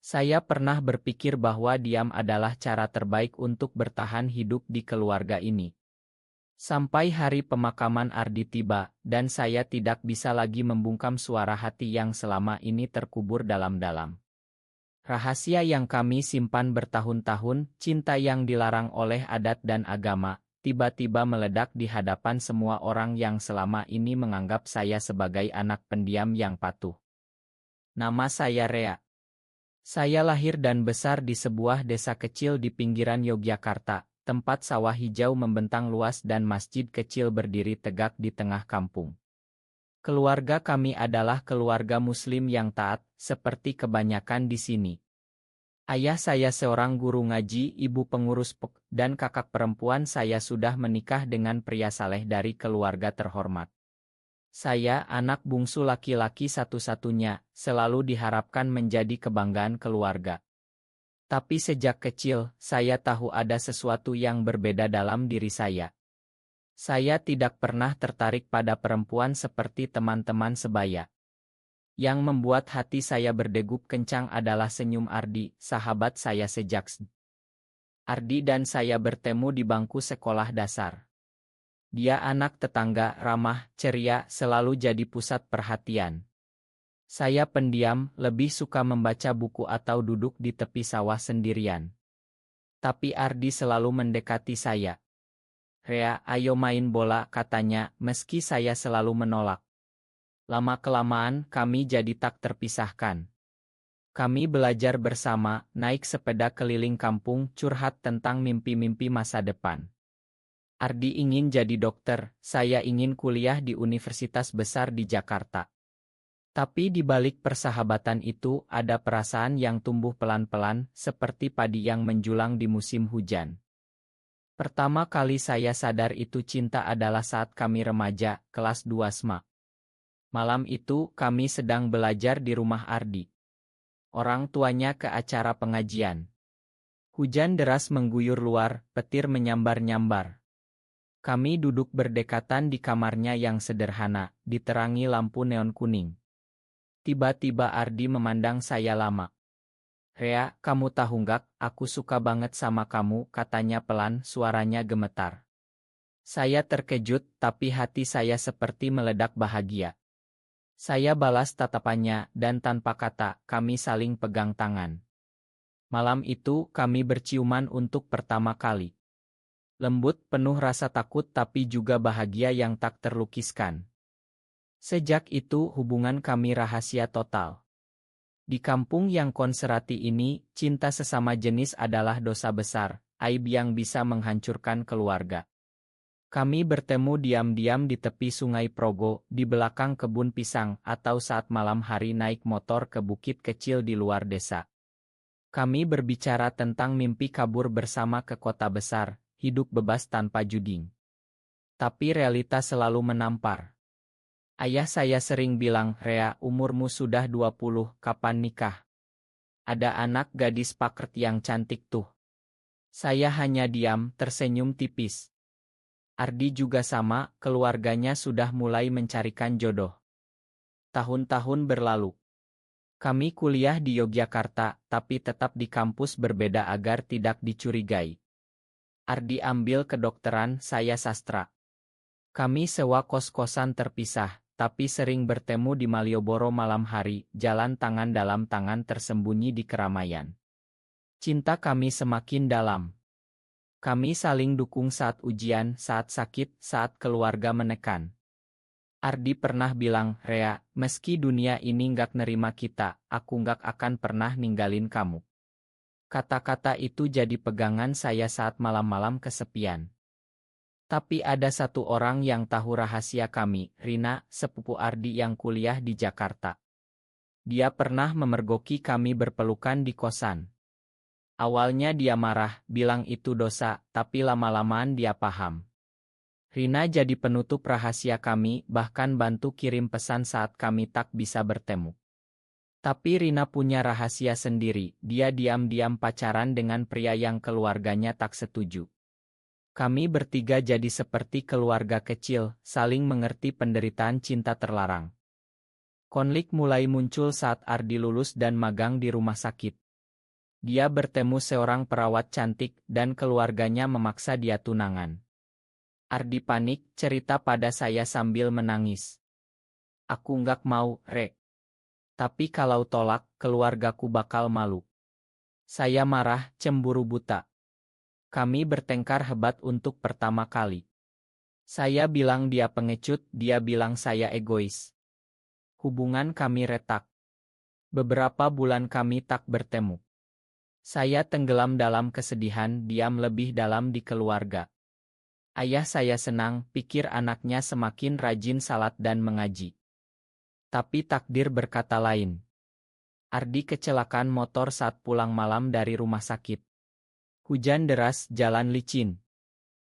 Saya pernah berpikir bahwa diam adalah cara terbaik untuk bertahan hidup di keluarga ini. Sampai hari pemakaman Ardi tiba, dan saya tidak bisa lagi membungkam suara hati yang selama ini terkubur dalam-dalam. Rahasia yang kami simpan bertahun-tahun, cinta yang dilarang oleh adat dan agama, tiba-tiba meledak di hadapan semua orang yang selama ini menganggap saya sebagai anak pendiam yang patuh. Nama saya Rea. Saya lahir dan besar di sebuah desa kecil di pinggiran Yogyakarta, tempat sawah hijau membentang luas dan masjid kecil berdiri tegak di tengah kampung. Keluarga kami adalah keluarga Muslim yang taat, seperti kebanyakan di sini. Ayah saya seorang guru ngaji, ibu pengurus PEK, dan kakak perempuan saya sudah menikah dengan pria saleh dari keluarga terhormat. Saya, anak bungsu laki-laki satu-satunya, selalu diharapkan menjadi kebanggaan keluarga. Tapi sejak kecil, saya tahu ada sesuatu yang berbeda dalam diri saya. Saya tidak pernah tertarik pada perempuan seperti teman-teman sebaya. Yang membuat hati saya berdegup kencang adalah senyum Ardi, sahabat saya sejak SD. Ardi dan saya bertemu di bangku sekolah dasar. Dia anak tetangga, ramah, ceria, selalu jadi pusat perhatian. Saya pendiam, lebih suka membaca buku atau duduk di tepi sawah sendirian. Tapi Ardi selalu mendekati saya. "Rea, ayo main bola," katanya, meski saya selalu menolak. Lama-kelamaan, kami jadi tak terpisahkan. Kami belajar bersama, naik sepeda keliling kampung, curhat tentang mimpi-mimpi masa depan. Ardi ingin jadi dokter, saya ingin kuliah di universitas besar di Jakarta. Tapi di balik persahabatan itu, ada perasaan yang tumbuh pelan-pelan, seperti padi yang menjulang di musim hujan. Pertama kali saya sadar itu cinta adalah saat kami remaja, kelas 2 SMA. Malam itu, kami sedang belajar di rumah Ardi. Orang tuanya ke acara pengajian. Hujan deras mengguyur luar, petir menyambar-nyambar. Kami duduk berdekatan di kamarnya yang sederhana, diterangi lampu neon kuning. Tiba-tiba Ardi memandang saya lama. "Rea, kamu tahu nggak, aku suka banget sama kamu," katanya pelan, suaranya gemetar. Saya terkejut, tapi hati saya seperti meledak bahagia. Saya balas tatapannya, dan tanpa kata, kami saling pegang tangan. Malam itu, kami berciuman untuk pertama kali. Lembut, penuh rasa takut tapi juga bahagia yang tak terlukiskan. Sejak itu hubungan kami rahasia total. Di kampung yang konservatif ini, cinta sesama jenis adalah dosa besar, aib yang bisa menghancurkan keluarga. Kami bertemu diam-diam di tepi Sungai Progo, di belakang kebun pisang, atau saat malam hari naik motor ke bukit kecil di luar desa. Kami berbicara tentang mimpi kabur bersama ke kota besar, hidup bebas tanpa juding. Tapi realitas selalu menampar. Ayah saya sering bilang, "Rea, umurmu sudah 20, kapan nikah? Ada anak gadis pakert yang cantik tuh." Saya hanya diam, tersenyum tipis. Ardi juga sama, keluarganya sudah mulai mencarikan jodoh. Tahun-tahun berlalu. Kami kuliah di Yogyakarta, tapi tetap di kampus berbeda agar tidak dicurigai. Ardi ambil kedokteran, saya sastra. Kami sewa kos-kosan terpisah, tapi sering bertemu di Malioboro malam hari, jalan tangan dalam tangan tersembunyi di keramaian. Cinta kami semakin dalam. Kami saling dukung saat ujian, saat sakit, saat keluarga menekan. Ardi pernah bilang, "Rea, meski dunia ini nggak nerima kita, aku nggak akan pernah ninggalin kamu." Kata-kata itu jadi pegangan saya saat malam-malam kesepian. Tapi ada satu orang yang tahu rahasia kami, Rina, sepupu Ardi yang kuliah di Jakarta. Dia pernah memergoki kami berpelukan di kosan. Awalnya dia marah, bilang itu dosa, tapi lama-lamaan dia paham. Rina jadi penutup rahasia kami, bahkan bantu kirim pesan saat kami tak bisa bertemu. Tapi Rina punya rahasia sendiri, dia diam-diam pacaran dengan pria yang keluarganya tak setuju. Kami bertiga jadi seperti keluarga kecil, saling mengerti penderitaan cinta terlarang. Konflik mulai muncul saat Ardi lulus dan magang di rumah sakit. Dia bertemu seorang perawat cantik dan keluarganya memaksa dia tunangan. Ardi panik, cerita pada saya sambil menangis. Aku nggak mau, Rek. Tapi kalau tolak, keluargaku bakal malu. Saya marah, cemburu buta. Kami bertengkar hebat untuk pertama kali. Saya bilang dia pengecut, dia bilang saya egois. Hubungan kami retak. Beberapa bulan kami tak bertemu. Saya tenggelam dalam kesedihan, diam lebih dalam di keluarga. Ayah saya senang, pikir anaknya semakin rajin salat dan mengaji. Tapi takdir berkata lain. Ardi kecelakaan motor saat pulang malam dari rumah sakit. Hujan deras, jalan licin.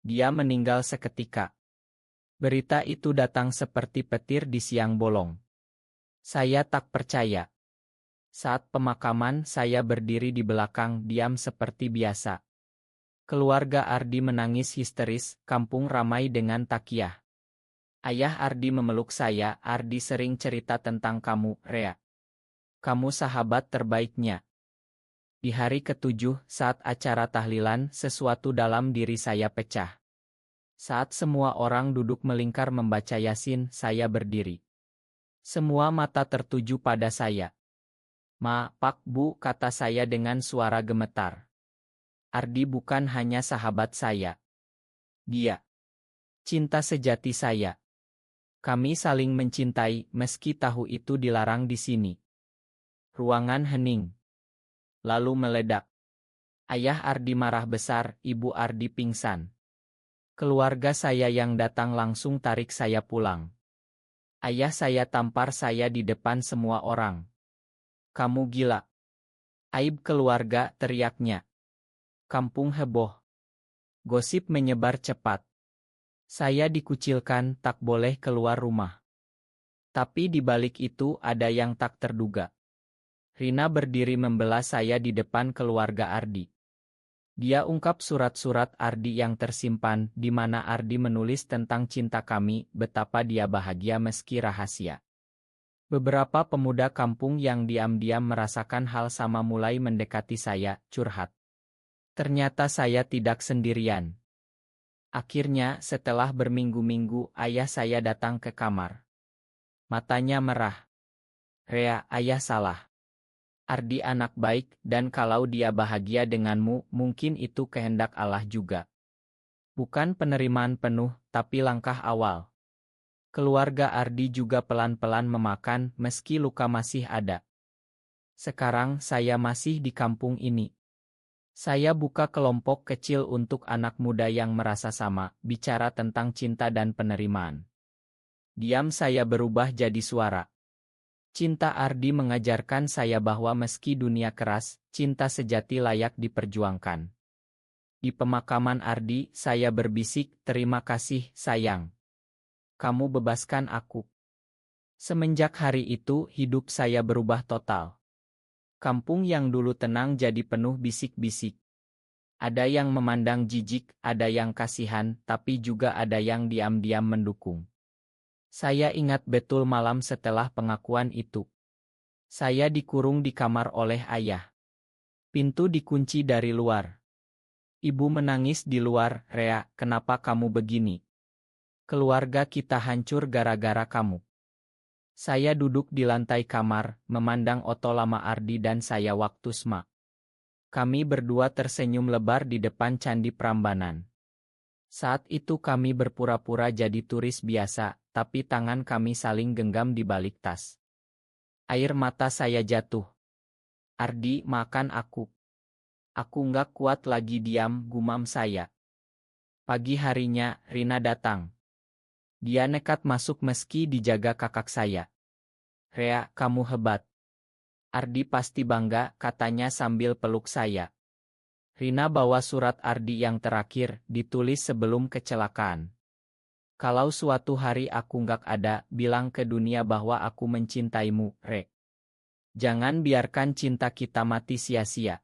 Dia meninggal seketika. Berita itu datang seperti petir di siang bolong. Saya tak percaya. Saat pemakaman, saya berdiri di belakang, diam seperti biasa. Keluarga Ardi menangis histeris, kampung ramai dengan takiyah. Ayah Ardi memeluk saya, Ardi sering cerita tentang kamu, Rea. Kamu sahabat terbaiknya. Di hari ketujuh, saat acara tahlilan, sesuatu dalam diri saya pecah. Saat semua orang duduk melingkar membaca Yasin, saya berdiri. Semua mata tertuju pada saya. Ma, Pak, Bu, kata saya dengan suara gemetar. Ardi bukan hanya sahabat saya. Dia cinta sejati saya. Kami saling mencintai, meski tahu itu dilarang di sini. Ruangan hening. Lalu meledak. Ayah Ardi marah besar, Ibu Ardi pingsan. Keluarga saya yang datang langsung tarik saya pulang. Ayah saya tampar saya di depan semua orang. Kamu gila. Aib keluarga, teriaknya. Kampung heboh. Gosip menyebar cepat. Saya dikucilkan, tak boleh keluar rumah. Tapi di balik itu ada yang tak terduga. Rina berdiri membela saya di depan keluarga Ardi. Dia ungkap surat-surat Ardi yang tersimpan, di mana Ardi menulis tentang cinta kami, betapa dia bahagia meski rahasia. Beberapa pemuda kampung yang diam-diam merasakan hal sama mulai mendekati saya, curhat. Ternyata saya tidak sendirian. Akhirnya, setelah berminggu-minggu, ayah saya datang ke kamar. Matanya merah. Rea, ayah salah. Ardi anak baik, dan kalau dia bahagia denganmu, mungkin itu kehendak Allah juga. Bukan penerimaan penuh, tapi langkah awal. Keluarga Ardi juga pelan-pelan memakan, meski luka masih ada. Sekarang saya masih di kampung ini. Saya buka kelompok kecil untuk anak muda yang merasa sama, bicara tentang cinta dan penerimaan. Diam saya berubah jadi suara. Cinta Ardi mengajarkan saya bahwa meski dunia keras, cinta sejati layak diperjuangkan. Di pemakaman Ardi, saya berbisik, terima kasih, sayang. Kamu bebaskan aku. Semenjak hari itu, hidup saya berubah total. Kampung yang dulu tenang jadi penuh bisik-bisik. Ada yang memandang jijik, ada yang kasihan, tapi juga ada yang diam-diam mendukung. Saya ingat betul malam setelah pengakuan itu. Saya dikurung di kamar oleh ayah. Pintu dikunci dari luar. Ibu menangis di luar, Rea, kenapa kamu begini? Keluarga kita hancur gara-gara kamu. Saya duduk di lantai kamar, memandang Oto Lama Ardi dan saya waktu Sma. Kami berdua tersenyum lebar di depan Candi Prambanan. Saat itu kami berpura-pura jadi turis biasa, tapi tangan kami saling genggam di balik tas. Air mata saya jatuh. Ardi, makan aku. Aku nggak kuat lagi diam, gumam saya. Pagi harinya, Rina datang. Dia nekat masuk meski dijaga kakak saya. Rea, kamu hebat. Ardi pasti bangga, katanya sambil peluk saya. Rina bawa surat Ardi yang terakhir, ditulis sebelum kecelakaan. Kalau suatu hari aku nggak ada, bilang ke dunia bahwa aku mencintaimu, Re. Jangan biarkan cinta kita mati sia-sia.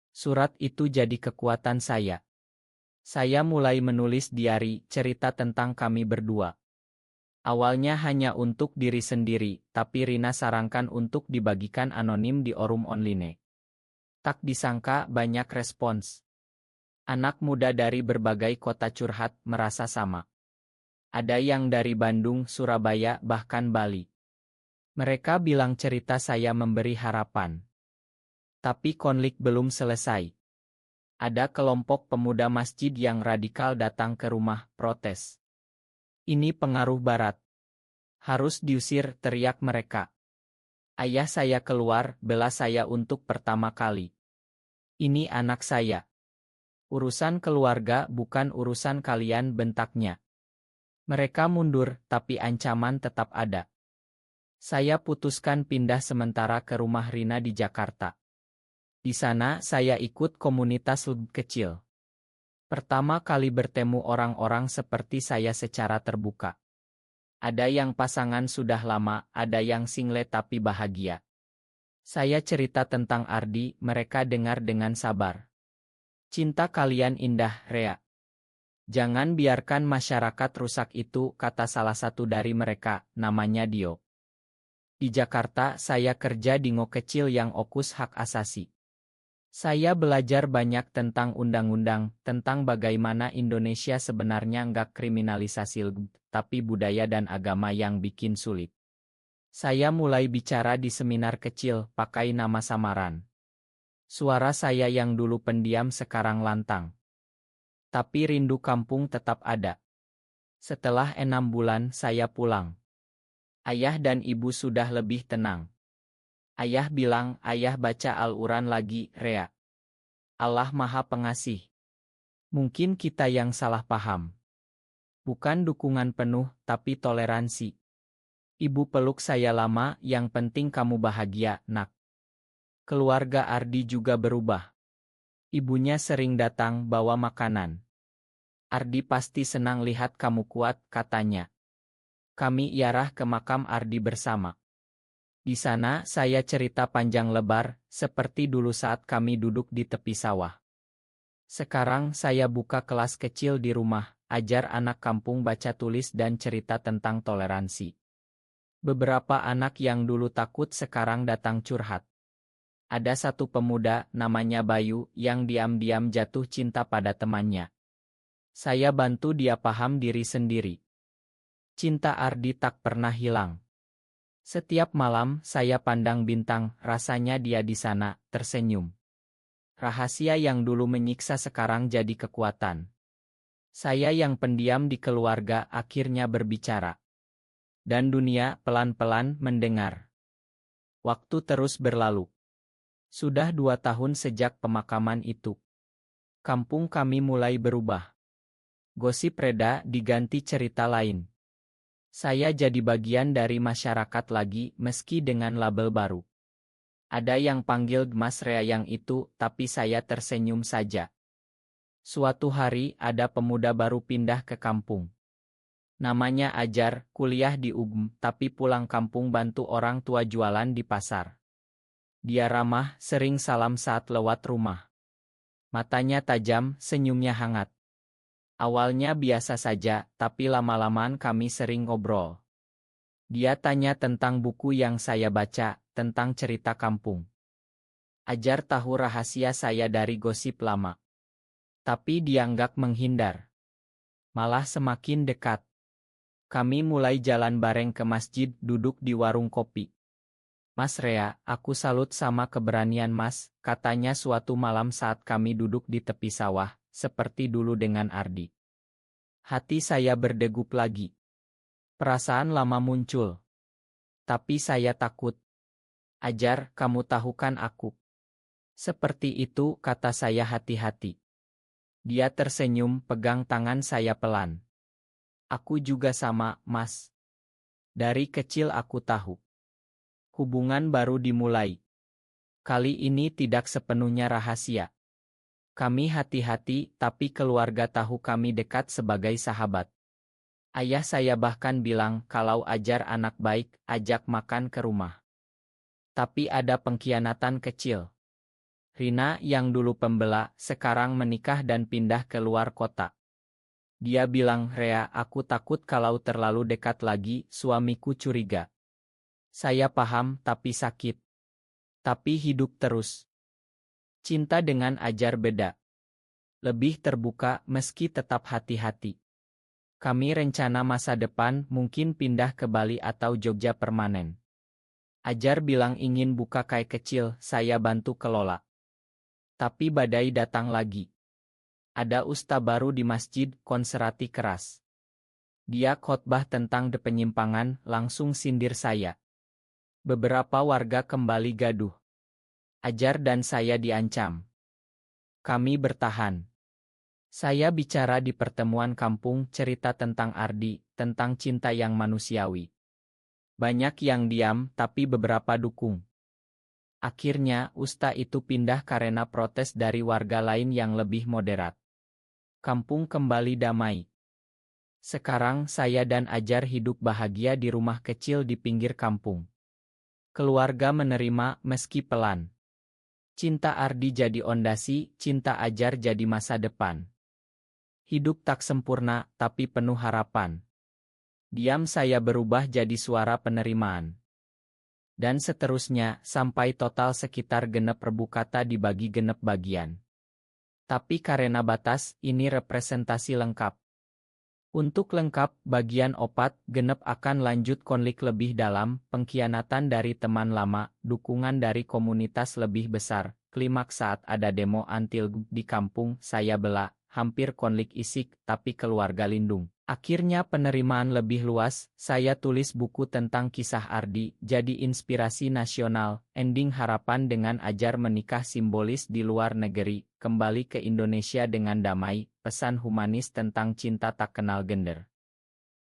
Surat itu jadi kekuatan saya. Saya mulai menulis diari, cerita tentang kami berdua. Awalnya hanya untuk diri sendiri, tapi Rina sarankan untuk dibagikan anonim di forum online. Tak disangka banyak respons. Anak muda dari berbagai kota curhat merasa sama. Ada yang dari Bandung, Surabaya, bahkan Bali. Mereka bilang cerita saya memberi harapan. Tapi konflik belum selesai. Ada kelompok pemuda masjid yang radikal datang ke rumah, protes. Ini pengaruh barat. Harus diusir, teriak mereka. Ayah saya keluar, bela saya untuk pertama kali. Ini anak saya. Urusan keluarga bukan urusan kalian, bentaknya. Mereka mundur, tapi ancaman tetap ada. Saya putuskan pindah sementara ke rumah Rina di Jakarta. Di sana saya ikut komunitas lebih kecil. Pertama kali bertemu orang-orang seperti saya secara terbuka. Ada yang pasangan sudah lama, ada yang single tapi bahagia. Saya cerita tentang Ardi, mereka dengar dengan sabar. Cinta kalian indah, Rea. Jangan biarkan masyarakat rusak itu, kata salah satu dari mereka, namanya Dio. Di Jakarta saya kerja di ngo kecil yang fokus hak asasi. Saya belajar banyak tentang undang-undang, tentang bagaimana Indonesia sebenarnya nggak kriminalisasi tapi budaya dan agama yang bikin sulit. Saya mulai bicara di seminar kecil, pakai nama samaran. Suara saya yang dulu pendiam sekarang lantang. Tapi rindu kampung tetap ada. Setelah 6 bulan saya pulang. Ayah dan ibu sudah lebih tenang. Ayah bilang, ayah baca Al-Quran lagi, Rea. Allah Maha Pengasih. Mungkin kita yang salah paham. Bukan dukungan penuh, tapi toleransi. Ibu peluk saya lama, yang penting kamu bahagia, nak. Keluarga Ardi juga berubah. Ibunya sering datang bawa makanan. Ardi pasti senang lihat kamu kuat, katanya. Kami iarah ke makam Ardi bersama. Di sana saya cerita panjang lebar, seperti dulu saat kami duduk di tepi sawah. Sekarang saya buka kelas kecil di rumah, ajar anak kampung baca tulis dan cerita tentang toleransi. Beberapa anak yang dulu takut sekarang datang curhat. Ada satu pemuda, namanya Bayu, yang diam-diam jatuh cinta pada temannya. Saya bantu dia paham diri sendiri. Cinta Ardi tak pernah hilang. Setiap malam saya pandang bintang, rasanya dia di sana, tersenyum. Rahasia yang dulu menyiksa sekarang jadi kekuatan. Saya yang pendiam di keluarga akhirnya berbicara. Dan dunia pelan-pelan mendengar. Waktu terus berlalu. Sudah 2 tahun sejak pemakaman itu. Kampung kami mulai berubah. Gosip reda diganti cerita lain. Saya jadi bagian dari masyarakat lagi meski dengan label baru. Ada yang panggil Mas Rea yang itu, tapi saya tersenyum saja. Suatu hari ada pemuda baru pindah ke kampung. Namanya Ajar, kuliah di UGM, tapi pulang kampung bantu orang tua jualan di pasar. Dia ramah, sering salam saat lewat rumah. Matanya tajam, senyumnya hangat. Awalnya biasa saja, tapi lama-lamaan kami sering ngobrol. Dia tanya tentang buku yang saya baca, tentang cerita kampung. Ajar tahu rahasia saya dari gosip lama. Tapi dia nggak menghindar. Malah semakin dekat. Kami mulai jalan bareng ke masjid, duduk di warung kopi. Mas Rea, aku salut sama keberanian Mas, katanya suatu malam saat kami duduk di tepi sawah, seperti dulu dengan Ardi. Hati saya berdegup lagi. Perasaan lama muncul. Tapi saya takut. Ajar, kamu tahu kan aku. Seperti itu, kata saya hati-hati. Dia tersenyum, pegang tangan saya pelan. Aku juga sama, Mas. Dari kecil aku tahu. Hubungan baru dimulai. Kali ini tidak sepenuhnya rahasia. Kami hati-hati, tapi keluarga tahu kami dekat sebagai sahabat. Ayah saya bahkan bilang kalau Ajar anak baik, ajak makan ke rumah. Tapi ada pengkhianatan kecil. Rina yang dulu pembela, sekarang menikah dan pindah ke luar kota. Dia bilang, Rea, aku takut kalau terlalu dekat lagi, suamiku curiga. Saya paham, tapi sakit. Tapi hidup terus. Cinta dengan Ajar beda. Lebih terbuka meski tetap hati-hati. Kami rencana masa depan mungkin pindah ke Bali atau Jogja permanen. Ajar bilang ingin buka kai kecil, saya bantu kelola. Tapi badai datang lagi. Ada ustaz baru di masjid, konserati keras. Dia khotbah tentang penyimpangan, langsung sindir saya. Beberapa warga kembali gaduh. Ajar dan saya diancam. Kami bertahan. Saya bicara di pertemuan kampung, cerita tentang Ardi, tentang cinta yang manusiawi. Banyak yang diam, tapi beberapa dukung. Akhirnya, ustaz itu pindah karena protes dari warga lain yang lebih moderat. Kampung kembali damai. Sekarang saya dan Ajar hidup bahagia di rumah kecil di pinggir kampung. Keluarga menerima meski pelan. Cinta Ardi jadi ondasi, cinta Ajar jadi masa depan. Hidup tak sempurna, tapi penuh harapan. Diam saya berubah jadi suara penerimaan. Dan seterusnya, sampai total sekitar genep rebu kata dibagi genep bagian. Tapi karena batas, ini representasi lengkap. Untuk lengkap, bagian opat, genep akan lanjut konflik lebih dalam, pengkhianatan dari teman lama, dukungan dari komunitas lebih besar, klimaks saat ada demo anti-LGBTQ di kampung, saya bela, hampir konflik isik, tapi keluarga lindung. Akhirnya penerimaan lebih luas, saya tulis buku tentang kisah Ardi, jadi inspirasi nasional, ending harapan dengan Ajar menikah simbolis di luar negeri, kembali ke Indonesia dengan damai, pesan humanis tentang cinta tak kenal gender.